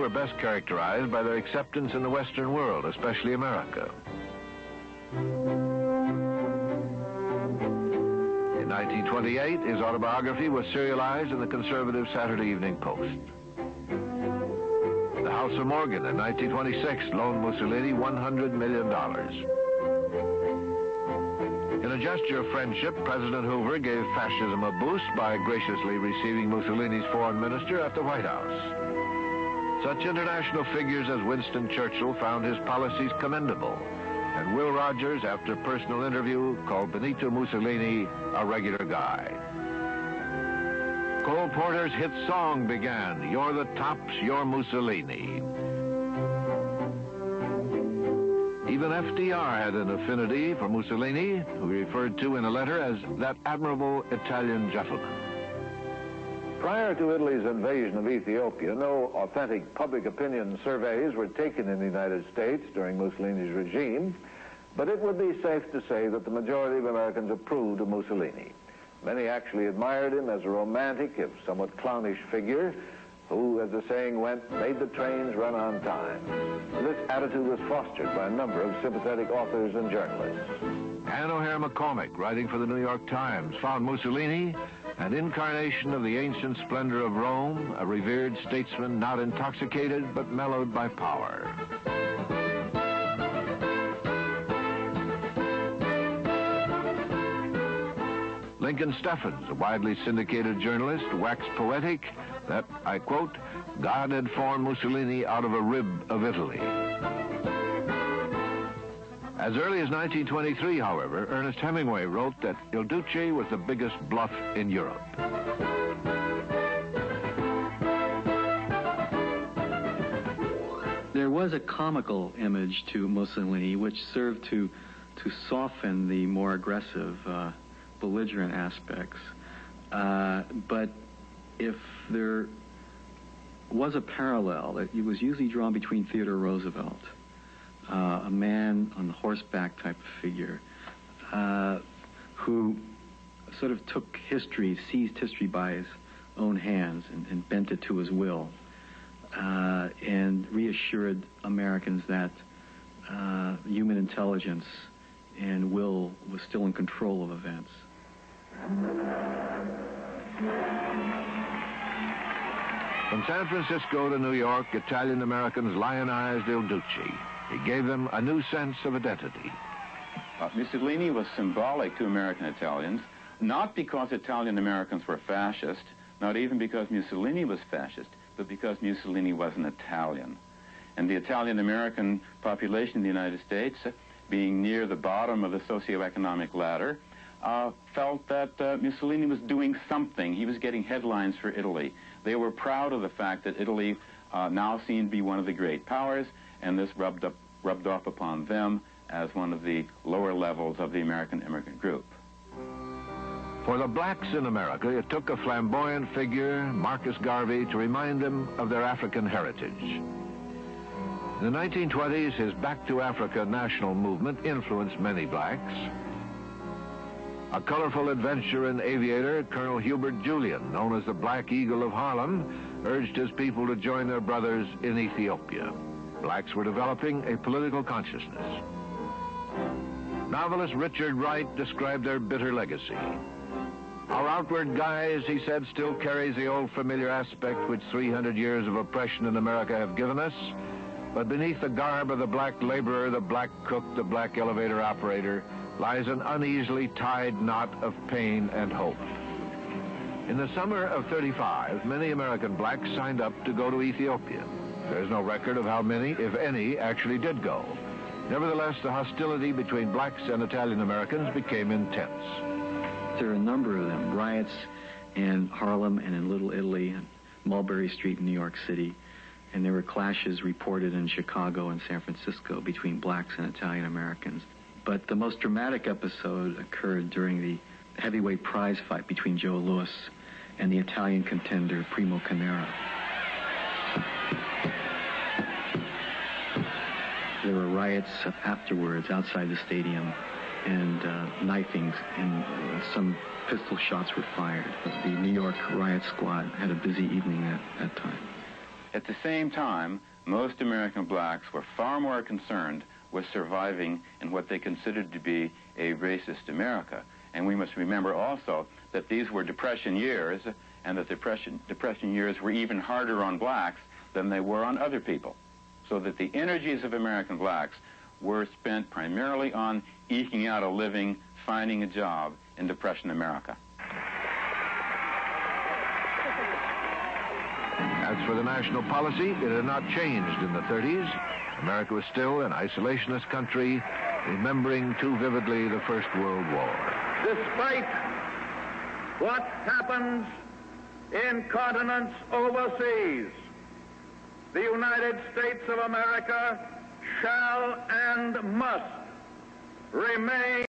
were best characterized by their acceptance in the Western world, especially America. In 1928, his autobiography was serialized in the conservative Saturday Evening Post. The House of Morgan in 1926 loaned Mussolini $100 million. In a gesture of friendship, President Hoover gave fascism a boost by graciously receiving Mussolini's foreign minister at the White House. Such international figures as Winston Churchill found his policies commendable, and Will Rogers, after personal interview, called Benito Mussolini a regular guy. Cole Porter's hit song began, "You're the tops, you're Mussolini." Even FDR had an affinity for Mussolini, who he referred to in a letter as that admirable Italian gentleman. Prior to Italy's invasion of Ethiopia, no authentic public opinion surveys were taken in the United States during Mussolini's regime, but it would be safe to say that the majority of Americans approved of Mussolini. Many actually admired him as a romantic, if somewhat clownish figure, who, as the saying went, made the trains run on time. This attitude was fostered by a number of sympathetic authors and journalists. Anne O'Hare McCormick, writing for the New York Times, found Mussolini an incarnation of the ancient splendor of Rome, a revered statesman not intoxicated but mellowed by power. Lincoln Steffens, a widely syndicated journalist, waxed poetic that, I quote, "God had formed Mussolini out of a rib of Italy." As early as 1923, however, Ernest Hemingway wrote that Il Duce was the biggest bluff in Europe. There was a comical image to Mussolini which served to soften the more aggressive, belligerent aspects. But if there was a parallel, it was usually drawn between Theodore Roosevelt, a man on the horseback type of figure, who sort of took history, seized history by his own hands and bent it to his will, and reassured Americans that human intelligence and will was still in control of events. From San Francisco to New York, Italian-Americans lionized Il Duce. He gave them a new sense of identity. Mussolini was symbolic to American Italians, not because Italian-Americans were fascist, not even because Mussolini was fascist, but because Mussolini was an Italian. And the Italian-American population in the United States, being near the bottom of the socioeconomic ladder, felt that Mussolini was doing something. He was getting headlines for Italy. They were proud of the fact that Italy now seemed to be one of the great powers, and this rubbed off upon them as one of the lower levels of the American immigrant group. For the blacks in America, it took a flamboyant figure, Marcus Garvey, to remind them of their African heritage. In the 1920s, his Back to Africa national movement influenced many blacks. A colorful adventurer and aviator, Colonel Hubert Julian, known as the Black Eagle of Harlem, urged his people to join their brothers in Ethiopia. Blacks were developing a political consciousness. Novelist Richard Wright described their bitter legacy. Our outward guise, he said, still carries the old familiar aspect which 300 years of oppression in America have given us, but beneath the garb of the black laborer, the black cook, the black elevator operator, lies an uneasily tied knot of pain and hope. In the summer of '35, many American blacks signed up to go to Ethiopia. There is no record of how many, if any, actually did go. Nevertheless, the hostility between blacks and Italian Americans became intense. There are a number of them, riots in Harlem and in Little Italy and Mulberry Street in New York City, and there were clashes reported in Chicago and San Francisco between blacks and Italian Americans. But the most dramatic episode occurred during the heavyweight prize fight between Joe Louis and the Italian contender Primo Carnera. There were riots afterwards outside the stadium and knifings, and some pistol shots were fired. The New York riot squad had a busy evening that time. At the same time, most American blacks were far more concerned with surviving in what they considered to be a racist America. And we must remember also that these were Depression years, and that Depression years were even harder on blacks than they were on other people. So that the energies of American blacks were spent primarily on eking out a living, finding a job in Depression America. As for the national policy, it had not changed in the 30s. America was still an isolationist country, remembering too vividly the First World War. Despite what happens in continents overseas, the United States of America shall and must remain